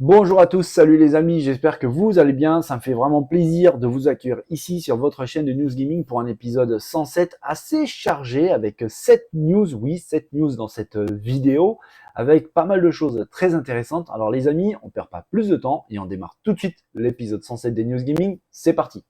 Bonjour à tous, salut les amis, j'espère que vous allez bien. Ça me fait vraiment plaisir de vous accueillir ici sur votre chaîne de News Gaming pour un épisode 107 assez chargé avec 7 news, oui 7 news dans cette vidéo avec pas mal de choses très intéressantes. Alors les amis, on perd pas plus de temps et on démarre tout de suite l'épisode 107 des News Gaming, c'est parti.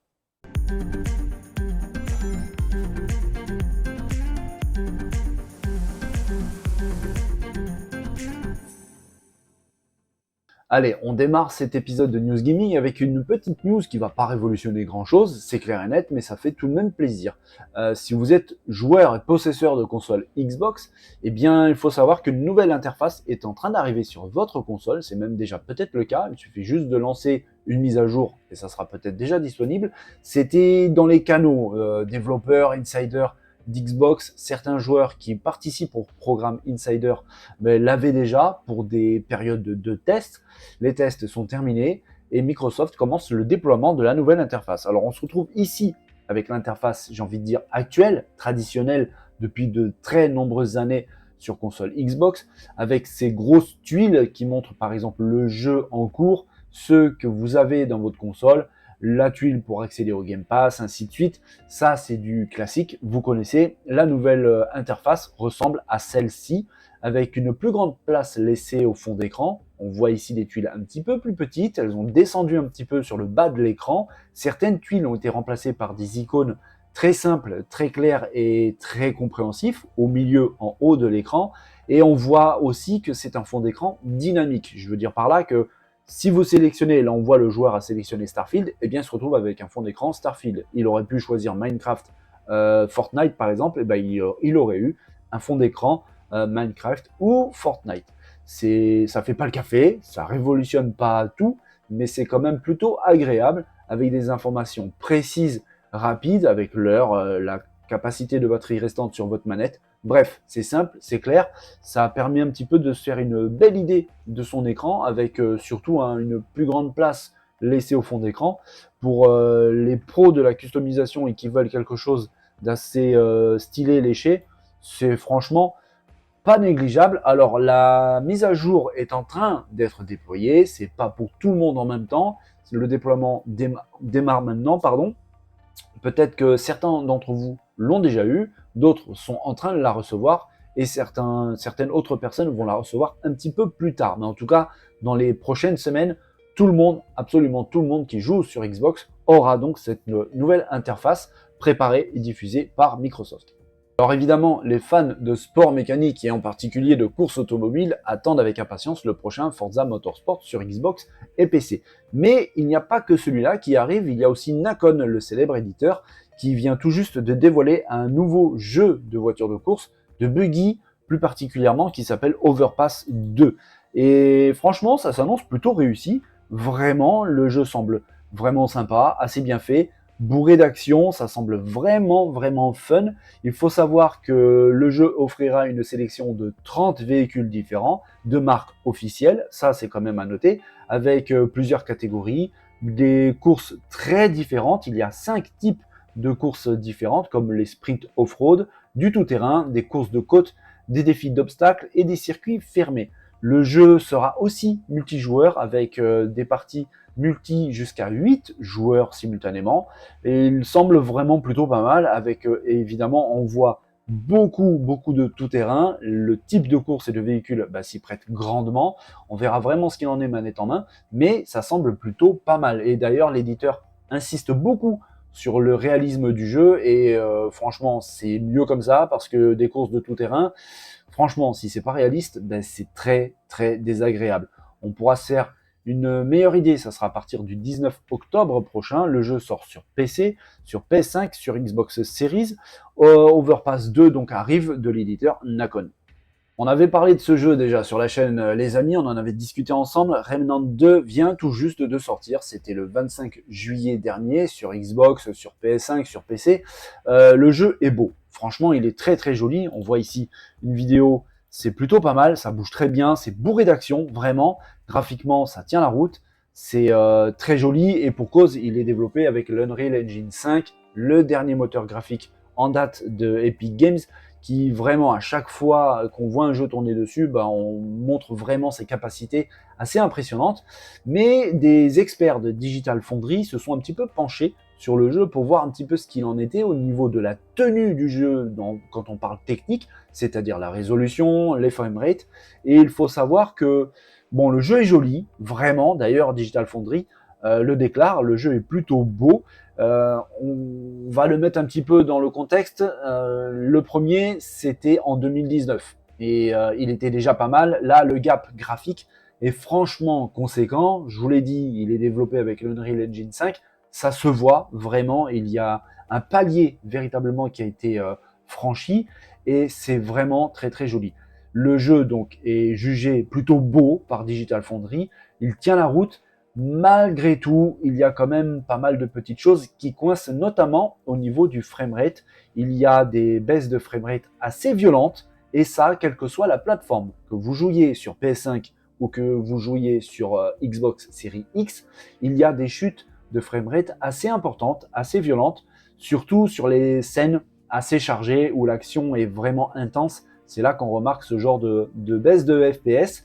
Allez, on démarre cet épisode de News Gaming avec une petite news qui va pas révolutionner grand chose, c'est clair et net, mais ça fait tout de même plaisir. Si vous êtes joueur et possesseur de console Xbox, eh bien, il faut savoir qu'une nouvelle interface est en train d'arriver sur votre console, c'est même déjà peut-être le cas, il suffit juste de lancer une mise à jour et ça sera peut-être déjà disponible. C'était dans les canaux développeurs, insiders d'Xbox, certains joueurs qui participent au programme Insider l'avaient déjà pour des périodes de tests. Les tests sont terminés et Microsoft commence le déploiement de la nouvelle interface. Alors on se retrouve ici avec l'interface, j'ai envie de dire, actuelle, traditionnelle depuis de très nombreuses années sur console Xbox, avec ces grosses tuiles qui montrent par exemple le jeu en cours, ceux que vous avez dans votre console, la tuile pour accéder au Game Pass, ainsi de suite. Ça, c'est du classique, vous connaissez. La nouvelle interface ressemble à celle-ci, avec une plus grande place laissée au fond d'écran. On voit ici des tuiles un petit peu plus petites, elles ont descendu un petit peu sur le bas de l'écran. Certaines tuiles ont été remplacées par des icônes très simples, très claires et très compréhensifs, au milieu, en haut de l'écran. Et on voit aussi que c'est un fond d'écran dynamique. Je veux dire par là que si vous sélectionnez, là on voit le joueur a sélectionné Starfield, eh bien il se retrouve avec un fond d'écran Starfield. Il aurait pu choisir Minecraft, Fortnite par exemple, eh bien, il aurait eu un fond d'écran Minecraft ou Fortnite. Ça fait pas le café, ça révolutionne pas tout, mais c'est quand même plutôt agréable avec des informations précises, rapides, avec l'heure, la capacité de batterie restante sur votre manette. Bref, c'est simple, c'est clair. Ça a permis un petit peu de se faire une belle idée de son écran avec surtout une plus grande place laissée au fond d'écran. Pour les pros de la customisation et qui veulent quelque chose d'assez stylé, léché, c'est franchement pas négligeable. Alors la mise à jour est en train d'être déployée, c'est pas pour tout le monde en même temps. Le déploiement démarre maintenant, pardon. Peut-être que certains d'entre vous l'ont déjà eu, d'autres sont en train de la recevoir et certaines autres personnes vont la recevoir un petit peu plus tard. Mais en tout cas, dans les prochaines semaines, tout le monde, absolument tout le monde qui joue sur Xbox aura donc cette nouvelle interface préparée et diffusée par Microsoft. Alors évidemment, les fans de sport mécanique et en particulier de course automobile attendent avec impatience le prochain Forza Motorsport sur Xbox et PC. Mais il n'y a pas que celui-là qui arrive, il y a aussi Nacon, le célèbre éditeur, qui vient tout juste de dévoiler un nouveau jeu de voitures de course, de buggy plus particulièrement, qui s'appelle Overpass 2. Et franchement, ça s'annonce plutôt réussi. Vraiment, le jeu semble vraiment sympa, assez bien fait, bourré d'action, ça semble vraiment fun. Il faut savoir que le jeu offrira une sélection de 30 véhicules différents, de marques officielles, ça c'est quand même à noter, avec plusieurs catégories, des courses très différentes. Il y a 5 types de courses différentes, comme les sprints off-road, du tout-terrain, des courses de côte, des défis d'obstacles et des circuits fermés. Le jeu sera aussi multijoueur avec des parties multi jusqu'à 8 joueurs simultanément. Et il semble vraiment plutôt pas mal avec, évidemment, on voit beaucoup de tout-terrain. Le type de course et de véhicule s'y prête grandement. On verra vraiment ce qu'il en est manette en main, mais ça semble plutôt pas mal. Et d'ailleurs, l'éditeur insiste beaucoup sur le réalisme du jeu et franchement, c'est mieux comme ça parce que des courses de tout-terrain, franchement, si c'est pas réaliste, c'est très désagréable. On pourra se faire une meilleure idée, ça sera à partir du 19 octobre prochain. Le jeu sort sur PC, sur PS5, sur Xbox Series. Overpass 2 donc arrive de l'éditeur Nacon. On avait parlé de ce jeu déjà sur la chaîne Les Amis, on en avait discuté ensemble. Remnant 2 vient tout juste de sortir, c'était le 25 juillet dernier sur Xbox, sur PS5, sur PC. Le jeu est beau, franchement il est très joli. On voit ici une vidéo, c'est plutôt pas mal, ça bouge très bien, c'est bourré d'action, vraiment. Graphiquement ça tient la route, c'est très joli et pour cause il est développé avec l'Unreal Engine 5, le dernier moteur graphique en date de Epic Games, qui vraiment, à chaque fois qu'on voit un jeu tourner dessus, on montre vraiment ses capacités assez impressionnantes. Mais des experts de Digital Foundry se sont un petit peu penchés sur le jeu pour voir un petit peu ce qu'il en était au niveau de la tenue du jeu quand on parle technique, c'est-à-dire la résolution, les framerates. Et il faut savoir que le jeu est joli, vraiment. D'ailleurs, Digital Foundry le déclare, le jeu est plutôt beau. On va le mettre un petit peu dans le contexte. Le premier, c'était en 2019 et il était déjà pas mal. Là, le gap graphique est franchement conséquent. Je vous l'ai dit, il est développé avec l'Unreal Engine 5. Ça se voit vraiment. Il y a un palier véritablement qui a été franchi et c'est vraiment très très joli. Le jeu donc est jugé plutôt beau par Digital Foundry. Il tient la route. Malgré tout, il y a quand même pas mal de petites choses qui coincent, notamment au niveau du framerate. Il y a des baisses de framerate assez violentes, et ça, quelle que soit la plateforme. Que vous jouiez sur PS5 ou que vous jouiez sur Xbox Series X, il y a des chutes de framerate assez importantes, assez violentes, surtout sur les scènes assez chargées où l'action est vraiment intense. C'est là qu'on remarque ce genre de baisse de FPS.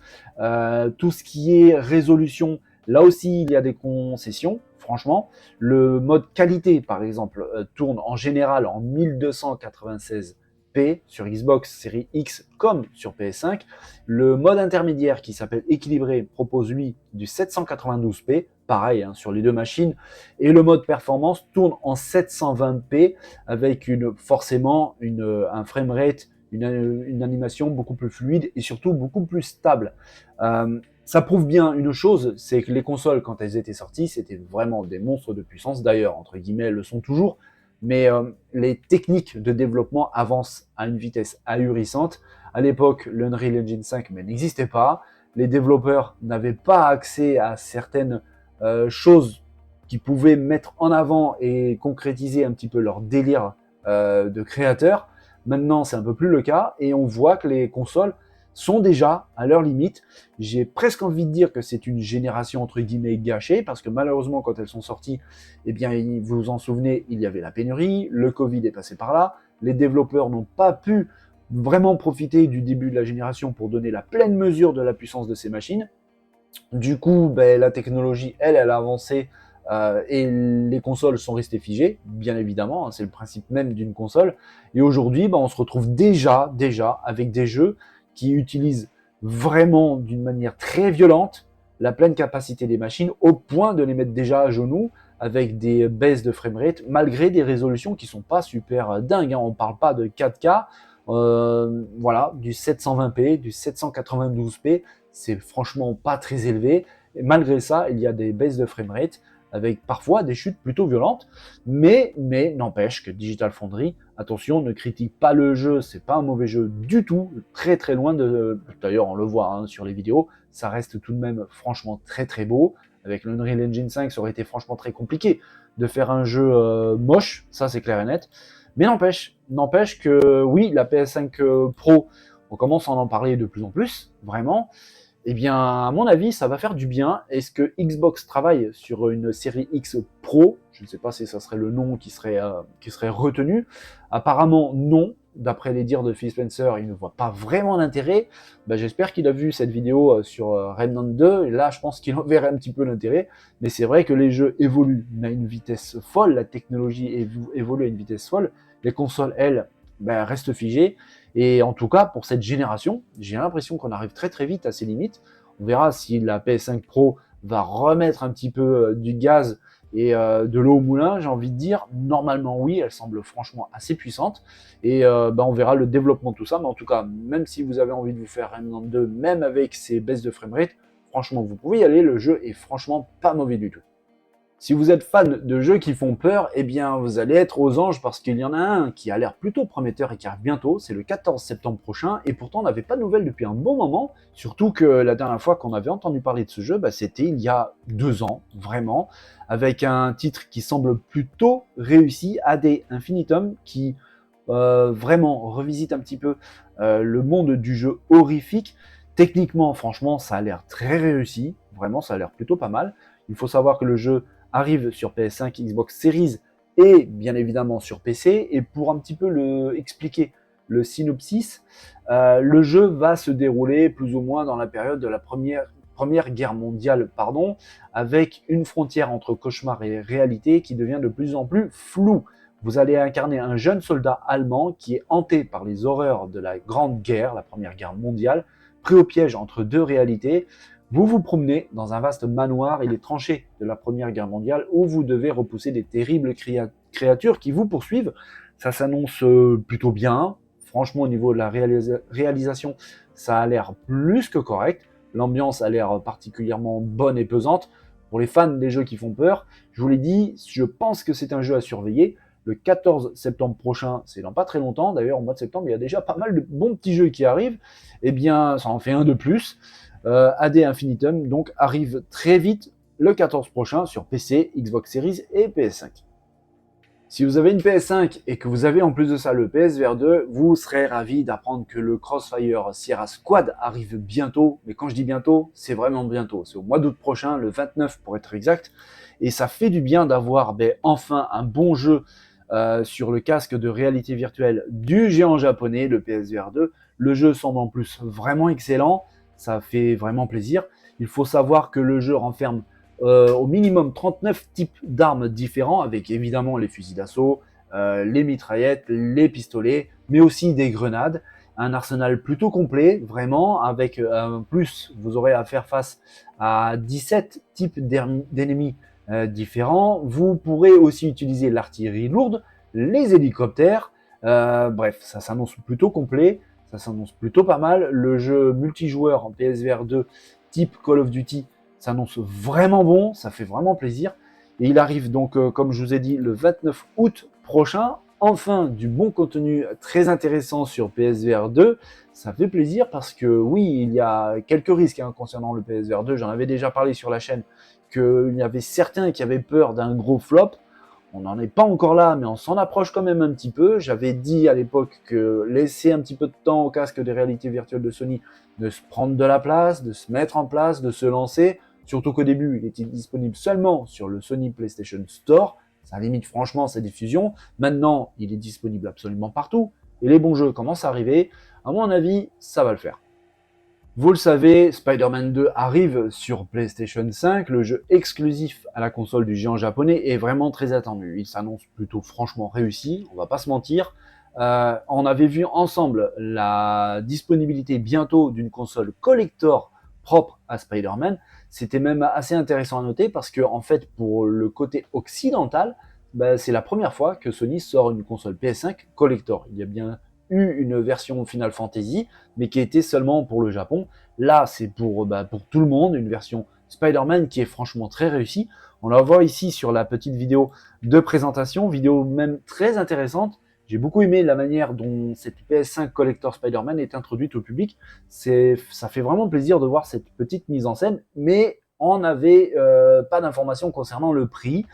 Tout ce qui est résolution, là aussi, il y a des concessions, franchement. Le mode qualité, par exemple, tourne en général en 1296p sur Xbox Series X comme sur PS5. Le mode intermédiaire qui s'appelle équilibré propose lui du 792p, pareil sur les deux machines. Et le mode performance tourne en 720p avec forcément un framerate, une animation beaucoup plus fluide et surtout beaucoup plus stable. Ça prouve bien une chose, c'est que les consoles, quand elles étaient sorties, c'était vraiment des monstres de puissance. D'ailleurs, entre guillemets, elles le sont toujours. Mais les techniques de développement avancent à une vitesse ahurissante. À l'époque, l'Unreal Engine 5 n'existait pas. Les développeurs n'avaient pas accès à certaines choses qui pouvaient mettre en avant et concrétiser un petit peu leur délire de créateur. Maintenant, c'est un peu plus le cas et on voit que les consoles sont déjà à leur limite. J'ai presque envie de dire que c'est une génération entre guillemets gâchée parce que malheureusement quand elles sont sorties, eh bien vous vous en souvenez, il y avait la pénurie, le Covid est passé par là, les développeurs n'ont pas pu vraiment profiter du début de la génération pour donner la pleine mesure de la puissance de ces machines. Du coup, la technologie, elle a avancé et les consoles sont restées figées, bien évidemment, c'est le principe même d'une console. Et aujourd'hui, on se retrouve déjà avec des jeux qui utilisent vraiment d'une manière très violente la pleine capacité des machines au point de les mettre déjà à genoux avec des baisses de framerate malgré des résolutions qui sont pas super dingues. On parle pas de 4K, voilà, du 720p, du 792p, c'est franchement pas très élevé. Et malgré ça, il y a des baisses de framerate avec parfois des chutes plutôt violentes, mais n'empêche que Digital Foundry, attention, ne critique pas le jeu, c'est pas un mauvais jeu du tout, très très loin de... D'ailleurs, on le voit sur les vidéos, ça reste tout de même franchement très très beau. Avec l'Unreal Engine 5, ça aurait été franchement très compliqué de faire un jeu moche, ça c'est clair et net. Mais n'empêche que oui, la PS5 Pro, on commence à en parler de plus en plus, vraiment. Eh bien, à mon avis, ça va faire du bien. Est-ce que Xbox travaille sur une série X Pro? Je ne sais pas si ça serait le nom qui serait retenu. Apparemment, non. D'après les dires de Phil Spencer, il ne voit pas vraiment l'intérêt. J'espère qu'il a vu cette vidéo sur Remnant 2. Et là, je pense qu'il en verrait un petit peu l'intérêt. Mais c'est vrai que les jeux évoluent à une vitesse folle. La technologie évolue à une vitesse folle. Les consoles, elles, restent figées. Et en tout cas, pour cette génération, j'ai l'impression qu'on arrive très très vite à ses limites. On verra si la PS5 Pro va remettre un petit peu du gaz et de l'eau au moulin, j'ai envie de dire. Normalement, oui, elle semble franchement assez puissante. Et on verra le développement de tout ça. Mais en tout cas, même si vous avez envie de vous faire Remnant 2, même avec ces baisses de framerate, franchement, vous pouvez y aller. Le jeu est franchement pas mauvais du tout. Si vous êtes fan de jeux qui font peur, eh bien vous allez être aux anges parce qu'il y en a un qui a l'air plutôt prometteur et qui arrive bientôt, c'est le 14 septembre prochain, et pourtant on n'avait pas de nouvelles depuis un bon moment, surtout que la dernière fois qu'on avait entendu parler de ce jeu, c'était il y a 2 ans, vraiment, avec un titre qui semble plutôt réussi, AD Infinitum, qui vraiment revisite un petit peu le monde du jeu horrifique. Techniquement, franchement, ça a l'air très réussi, vraiment ça a l'air plutôt pas mal. Il faut savoir que le jeu arrive sur PS5, Xbox Series et bien évidemment sur PC. Et pour un petit peu le expliquer le synopsis. Le jeu va se dérouler plus ou moins dans la période de la Première Guerre mondiale, avec une frontière entre cauchemar et réalité qui devient de plus en plus floue. Vous allez incarner un jeune soldat allemand qui est hanté par les horreurs de la Grande Guerre, la Première Guerre mondiale, pris au piège entre deux réalités. Vous vous promenez dans un vaste manoir et les tranchées de la Première Guerre mondiale où vous devez repousser des terribles créatures qui vous poursuivent. Ça s'annonce plutôt bien. Franchement, au niveau de la réalisation, ça a l'air plus que correct. L'ambiance a l'air particulièrement bonne et pesante. Pour les fans des jeux qui font peur, je vous l'ai dit, je pense que c'est un jeu à surveiller. Le 14 septembre prochain, c'est dans pas très longtemps. D'ailleurs, au mois de septembre, il y a déjà pas mal de bons petits jeux qui arrivent. Eh bien, ça en fait un de plus. AD Infinitum, donc, arrive très vite le 14 prochain sur PC, Xbox Series et PS5. Si vous avez une PS5 et que vous avez en plus de ça le PSVR 2, vous serez ravi d'apprendre que le Crossfire Sierra Squad arrive bientôt. Mais quand je dis bientôt, c'est vraiment bientôt. C'est au mois d'août prochain, le 29 pour être exact. Et ça fait du bien d'avoir enfin un bon jeu sur le casque de réalité virtuelle du géant japonais, le PSVR 2. Le jeu semble en plus vraiment excellent. Ça fait vraiment plaisir. Il faut savoir que le jeu renferme au minimum 39 types d'armes différents, avec évidemment les fusils d'assaut, les mitraillettes, les pistolets, mais aussi des grenades. Un arsenal plutôt complet, vraiment, avec en plus, vous aurez à faire face à 17 types d'ennemis différents. Vous pourrez aussi utiliser l'artillerie lourde, les hélicoptères. Bref, ça s'annonce plutôt complet, ça s'annonce plutôt pas mal. Le jeu multijoueur en PSVR 2 type Call of Duty s'annonce vraiment bon, ça fait vraiment plaisir. Et il arrive donc, comme je vous ai dit, le 29 août prochain. Enfin, du bon contenu très intéressant sur PSVR 2. Ça fait plaisir parce que oui, il y a quelques risques concernant le PSVR 2. J'en avais déjà parlé sur la chaîne, qu'il y avait certains qui avaient peur d'un gros flop. On n'en est pas encore là, mais on s'en approche quand même un petit peu. J'avais dit à l'époque que laisser un petit peu de temps au casque des réalités virtuelles de Sony de se prendre de la place, de se mettre en place, de se lancer. Surtout qu'au début, il était disponible seulement sur le Sony PlayStation Store. Ça limite franchement sa diffusion. Maintenant, il est disponible absolument partout. Et les bons jeux commencent à arriver. À mon avis, ça va le faire. Vous le savez, Spider-Man 2 arrive sur PlayStation 5. Le jeu exclusif à la console du géant japonais est vraiment très attendu. Il s'annonce plutôt franchement réussi, on va pas se mentir. On avait vu ensemble la disponibilité bientôt d'une console collector propre à Spider-Man. C'était même assez intéressant à noter parce que, en fait, pour le côté occidental, c'est la première fois que Sony sort une console PS5 collector. Il y a bien eu une version Final Fantasy, mais qui était seulement pour le Japon. Là, c'est pour tout le monde, une version Spider-Man qui est franchement très réussie. On la voit ici sur la petite vidéo de présentation, vidéo même très intéressante. J'ai beaucoup aimé la manière dont cette PS5 Collector Spider-Man est introduite au public. Ça fait vraiment plaisir de voir cette petite mise en scène, mais on n'avait pas d'informations concernant le prix.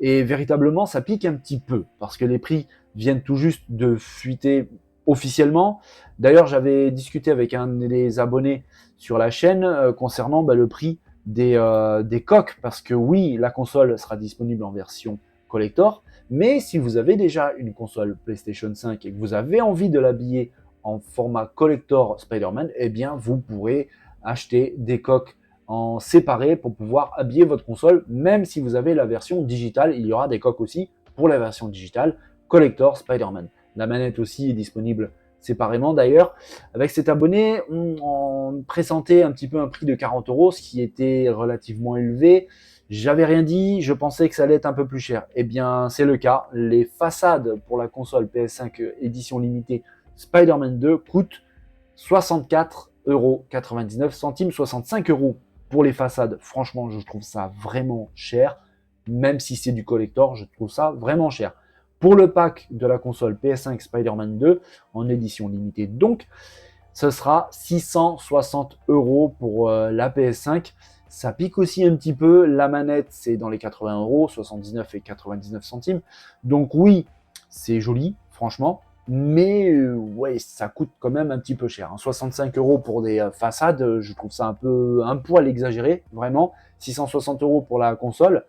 Et véritablement, ça pique un petit peu, parce que les prix viennent tout juste de fuiter officiellement. D'ailleurs, j'avais discuté avec un des abonnés sur la chaîne concernant le prix des coques, parce que oui, la console sera disponible en version collector, mais si vous avez déjà une console PlayStation 5 et que vous avez envie de l'habiller en format collector Spider-Man, eh bien, vous pourrez acheter des coques en séparé pour pouvoir habiller votre console, même si vous avez la version digitale. Il y aura des coques aussi pour la version digitale collector Spider-Man. La manette aussi est disponible séparément d'ailleurs. Avec cet abonné, on présentait un petit peu un prix de 40 €, ce qui était relativement élevé. J'avais rien dit, je pensais que ça allait être un peu plus cher. Eh bien, c'est le cas. Les façades pour la console PS5 édition limitée Spider-Man 2 coûtent 64,99 €, 65 € pour les façades. Franchement, je trouve ça vraiment cher. Même si c'est du collector, je trouve ça vraiment cher. Pour le pack de la console PS5 Spider-Man 2 en édition limitée, donc, ce sera 660 € pour la PS5. Ça pique aussi un petit peu. La manette, c'est dans les 80 €, 79,99 €. Donc oui, c'est joli, franchement. Mais ouais, ça coûte quand même un petit peu cher. 65 € pour des façades, je trouve ça un poil exagéré, vraiment. 660 € pour la console,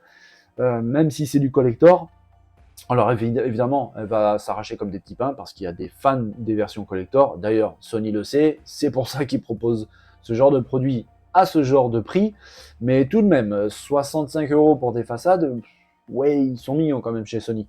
même si c'est du collector. Alors évidemment, elle va s'arracher comme des petits pains parce qu'il y a des fans des versions collector. D'ailleurs, Sony le sait, c'est pour ça qu'ils proposent ce genre de produit à ce genre de prix. Mais tout de même, 65 € pour des façades, ouais, ils sont mignons quand même chez Sony.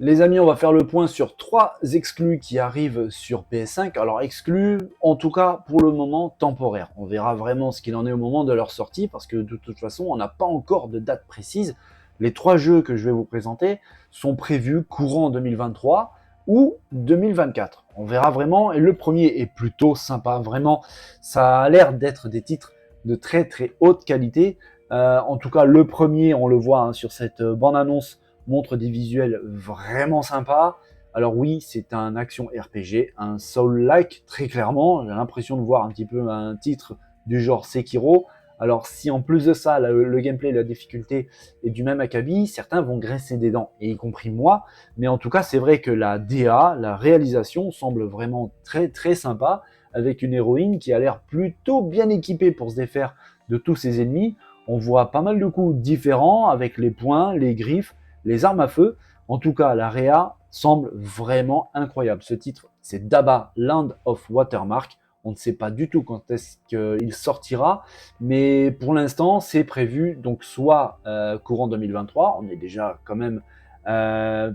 Les amis, on va faire le point sur 3 exclus qui arrivent sur PS5. Alors exclus, en tout cas pour le moment temporaire. On verra vraiment ce qu'il en est au moment de leur sortie parce que de toute façon, on n'a pas encore de date précise. Les 3 jeux que je vais vous présenter sont prévus courant 2023 ou 2024. On verra vraiment. Et le premier est plutôt sympa. Vraiment, ça a l'air d'être des titres de très très haute qualité. En tout cas, le premier, on le voit hein, sur cette bande-annonce, montre des visuels vraiment sympas. Alors oui, c'est un action RPG, un Soul-like très clairement. J'ai l'impression de voir un petit peu un titre du genre Sekiro. Alors si en plus de ça, le gameplay et la difficulté est du même acabit, certains vont graisser des dents, et y compris moi. Mais en tout cas, c'est vrai que la DA, la réalisation, semble vraiment très très sympa, avec une héroïne qui a l'air plutôt bien équipée pour se défaire de tous ses ennemis. On voit pas mal de coups différents avec les poings, les griffes, les armes à feu. En tout cas, la réa semble vraiment incroyable. Ce titre, c'est Daba Land of Watermark. On ne sait pas du tout quand est-ce qu'il sortira, mais pour l'instant, c'est prévu donc soit courant 2023, on est déjà quand même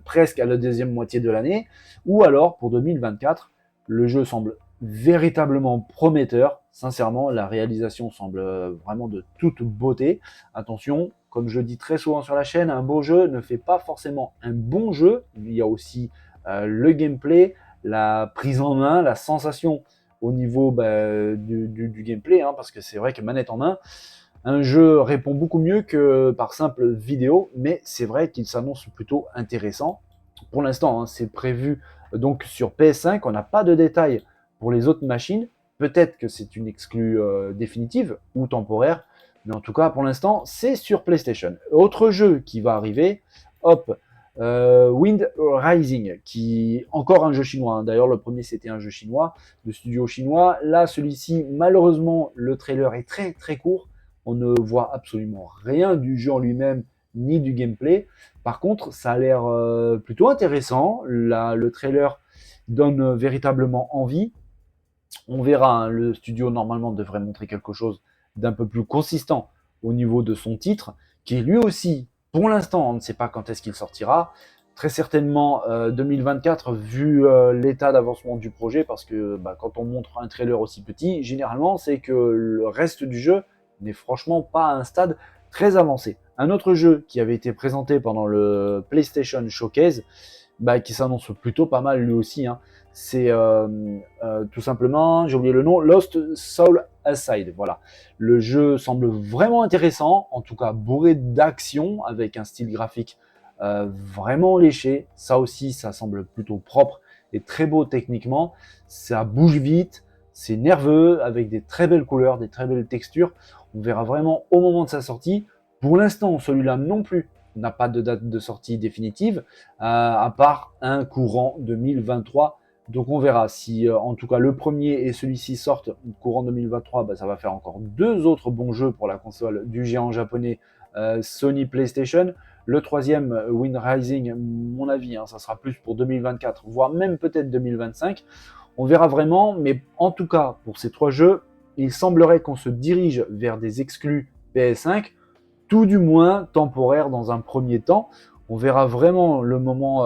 presque à la deuxième moitié de l'année, ou alors pour 2024. Le jeu semble véritablement prometteur. Sincèrement, la réalisation semble vraiment de toute beauté. Attention, comme je dis très souvent sur la chaîne, un beau jeu ne fait pas forcément un bon jeu. Il y a aussi le gameplay, la prise en main, la sensation au niveau du gameplay, hein, parce que c'est vrai que manette en main, un jeu répond beaucoup mieux que par simple vidéo, mais c'est vrai qu'il s'annonce plutôt intéressant. Pour l'instant, hein, c'est prévu donc sur PS5, on n'a pas de détails pour les autres machines. Peut-être que c'est une exclue définitive ou temporaire, mais en tout cas, pour l'instant, c'est sur PlayStation. Autre jeu qui va arriver, hop, Wind Rising, qui encore un jeu chinois. Hein. D'ailleurs, le premier c'était un jeu chinois, de studio chinois. Là, celui-ci, malheureusement, le trailer est très très court. On ne voit absolument rien du jeu en lui-même ni du gameplay. Par contre, ça a l'air plutôt intéressant. Le trailer donne véritablement envie. On verra, hein, le studio normalement devrait montrer quelque chose d'un peu plus consistant au niveau de son titre, qui est lui aussi, pour l'instant, on ne sait pas quand est-ce qu'il sortira. Très certainement 2024, vu l'état d'avancement du projet, parce que quand on montre un trailer aussi petit, généralement, c'est que le reste du jeu n'est franchement pas à un stade très avancé. Un autre jeu qui avait été présenté pendant le PlayStation Showcase, qui s'annonce plutôt pas mal lui aussi, hein, c'est tout simplement, j'ai oublié le nom, Lost Soul Aside. Voilà. Le jeu semble vraiment intéressant, en tout cas bourré d'action, avec un style graphique vraiment léché. Ça aussi, ça semble plutôt propre et très beau techniquement. Ça bouge vite, c'est nerveux, avec des très belles couleurs, des très belles textures. On verra vraiment au moment de sa sortie. Pour l'instant, celui-là non plus n'a pas de date de sortie définitive, à part un courant 2023. Donc on verra si en tout cas le premier et celui-ci sortent courant 2023, ça va faire encore 2 autres bons jeux pour la console du géant japonais Sony PlayStation. Le troisième, Wind Rising, mon avis, hein, ça sera plus pour 2024, voire même peut-être 2025. On verra vraiment, mais en tout cas pour ces 3 jeux, il semblerait qu'on se dirige vers des exclus PS5, tout du moins temporaire dans un premier temps. On verra vraiment le moment,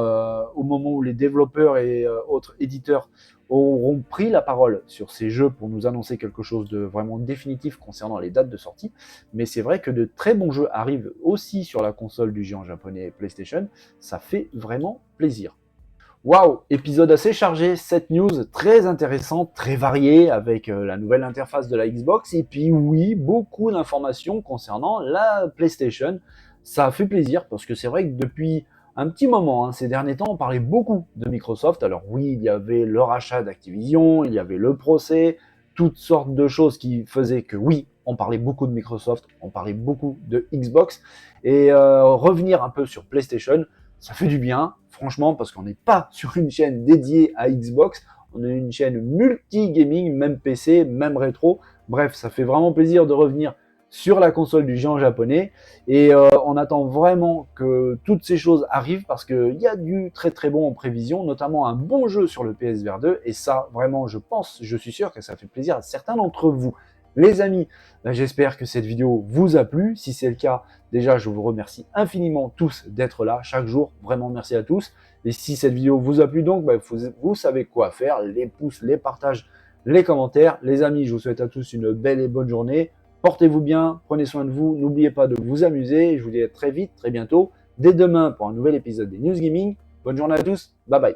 au moment où les développeurs et autres éditeurs auront pris la parole sur ces jeux pour nous annoncer quelque chose de vraiment définitif concernant les dates de sortie. Mais c'est vrai que de très bons jeux arrivent aussi sur la console du géant japonais PlayStation. Ça fait vraiment plaisir. Waouh, épisode assez chargé, cette news très intéressante, très variée, avec la nouvelle interface de la Xbox, et puis oui, beaucoup d'informations concernant la PlayStation. Ça a fait plaisir, parce que c'est vrai que depuis un petit moment, hein, ces derniers temps, on parlait beaucoup de Microsoft. Alors oui, il y avait le rachat d'Activision, il y avait le procès, toutes sortes de choses qui faisaient que oui, on parlait beaucoup de Microsoft, on parlait beaucoup de Xbox, et revenir un peu sur PlayStation, ça fait du bien, franchement, parce qu'on n'est pas sur une chaîne dédiée à Xbox, on est une chaîne multi-gaming, même PC, même rétro. Bref, ça fait vraiment plaisir de revenir sur la console du géant japonais. Et on attend vraiment que toutes ces choses arrivent parce qu'il y a du très très bon en prévision, notamment un bon jeu sur le PSVR 2. Et ça, vraiment, je suis sûr que ça fait plaisir à certains d'entre vous. Les amis, j'espère que cette vidéo vous a plu. Si c'est le cas, déjà, je vous remercie infiniment tous d'être là chaque jour. Vraiment, merci à tous. Et si cette vidéo vous a plu, donc, vous savez quoi faire. Les pouces, les partages, les commentaires. Les amis, je vous souhaite à tous une belle et bonne journée. Portez-vous bien, prenez soin de vous. N'oubliez pas de vous amuser. Je vous dis à très vite, très bientôt, dès demain pour un nouvel épisode des News Gaming. Bonne journée à tous. Bye bye.